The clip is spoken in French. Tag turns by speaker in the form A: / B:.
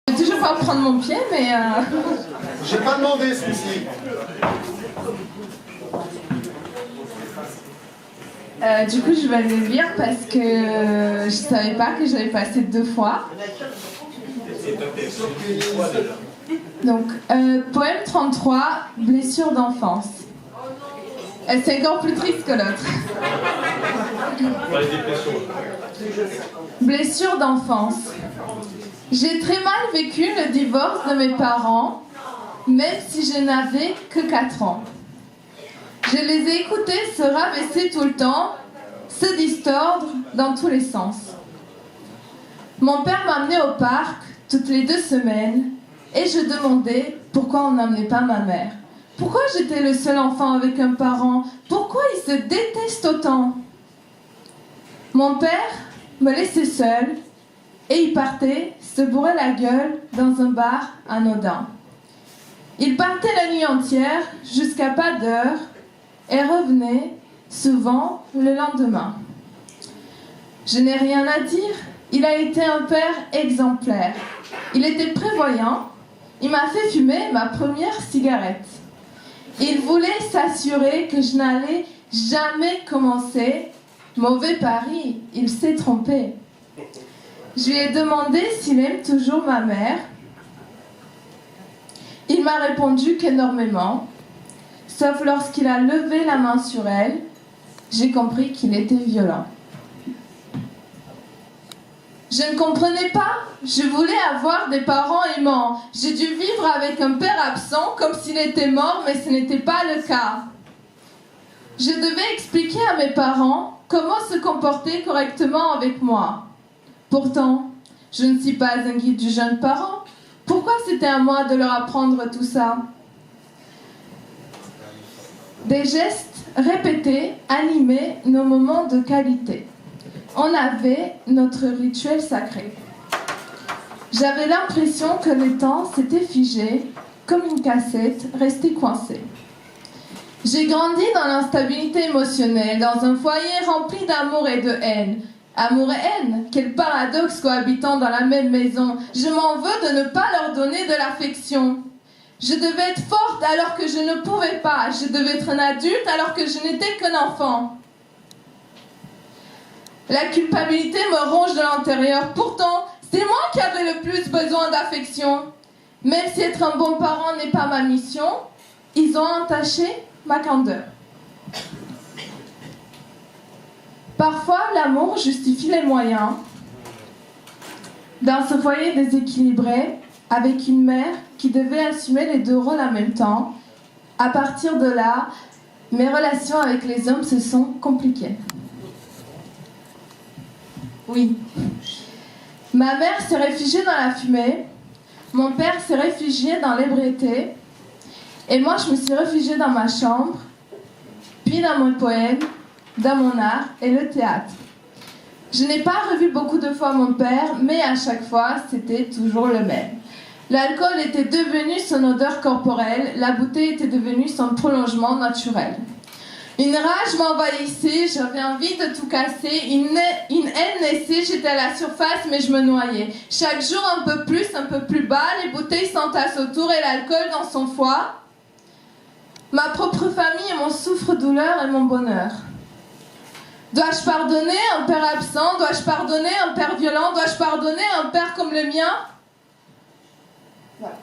A: Je vais toujours pas prendre mon pied, mais...
B: J'ai pas demandé celui-ci.
A: Du coup, je vais le lire parce que je savais pas que j'allais passer 2 fois. Donc, poème 33, blessure d'enfance. C'est encore plus triste que l'autre. Blessure d'enfance. J'ai très mal vécu le divorce de mes parents, même si je n'avais que 4 ans. Je les ai écoutés se rabaisser tout le temps, se distordre dans tous les sens. Mon père m'amenait au parc toutes les 2 semaines et je demandais pourquoi on n'amenait pas ma mère. Pourquoi j'étais le seul enfant avec un parent? Pourquoi ils se détestent autant? Mon père me laissait seule et il partait se bourrer la gueule dans un bar anodin. Il partait la nuit entière jusqu'à pas d'heure et revenait souvent le lendemain. Je n'ai rien à dire, il a été un père exemplaire. Il était prévoyant, il m'a fait fumer ma première cigarette. Il voulait s'assurer que je n'allais jamais commencer. Mauvais pari, il s'est trompé. Je lui ai demandé s'il aime toujours ma mère. Il m'a répondu qu'énormément. Sauf lorsqu'il a levé la main sur elle, j'ai compris qu'il était violent. Je ne comprenais pas. Je voulais avoir des parents aimants. J'ai dû vivre avec un père absent comme s'il était mort, mais ce n'était pas le cas. Je devais expliquer à mes parents comment se comporter correctement avec moi. Pourtant, je ne suis pas un guide du jeune parent. Pourquoi c'était à moi de leur apprendre tout ça? Des gestes répétés animaient nos moments de qualité. On avait notre rituel sacré. J'avais l'impression que le temps s'était figé, comme une cassette restée coincée. J'ai grandi dans l'instabilité émotionnelle, dans un foyer rempli d'amour et de haine. Amour et haine, quel paradoxe cohabitant dans la même maison. Je m'en veux de ne pas leur donner de l'affection. Je devais être forte alors que je ne pouvais pas. Je devais être un adulte alors que je n'étais qu'un enfant. La culpabilité me ronge de l'intérieur. Pourtant, c'est moi qui avais le plus besoin d'affection. Même si être un bon parent n'est pas ma mission, ils ont entaché ma candeur. Parfois, l'amour justifie les moyens. Dans ce foyer déséquilibré, avec une mère qui devait assumer les 2 rôles en même temps, à partir de là, mes relations avec les hommes se sont compliquées. Oui. Ma mère s'est réfugiée dans la fumée, mon père s'est réfugié dans l'ébriété, et moi je me suis réfugiée dans ma chambre, puis dans mon poème, dans mon art et le théâtre. Je n'ai pas revu beaucoup de fois mon père, mais à chaque fois, c'était toujours le même. L'alcool était devenu son odeur corporelle, la bouteille était devenue son prolongement naturel. Une rage m'envahissait, j'avais envie de tout casser, une haine naissait, j'étais à la surface mais je me noyais. Chaque jour un peu plus bas, les bouteilles s'entassent autour et l'alcool dans son foie. Ma propre famille est mon souffre-douleur et mon bonheur. Dois-je pardonner un père absent? Dois-je pardonner un père violent? Dois-je pardonner un père comme le mien? Voilà.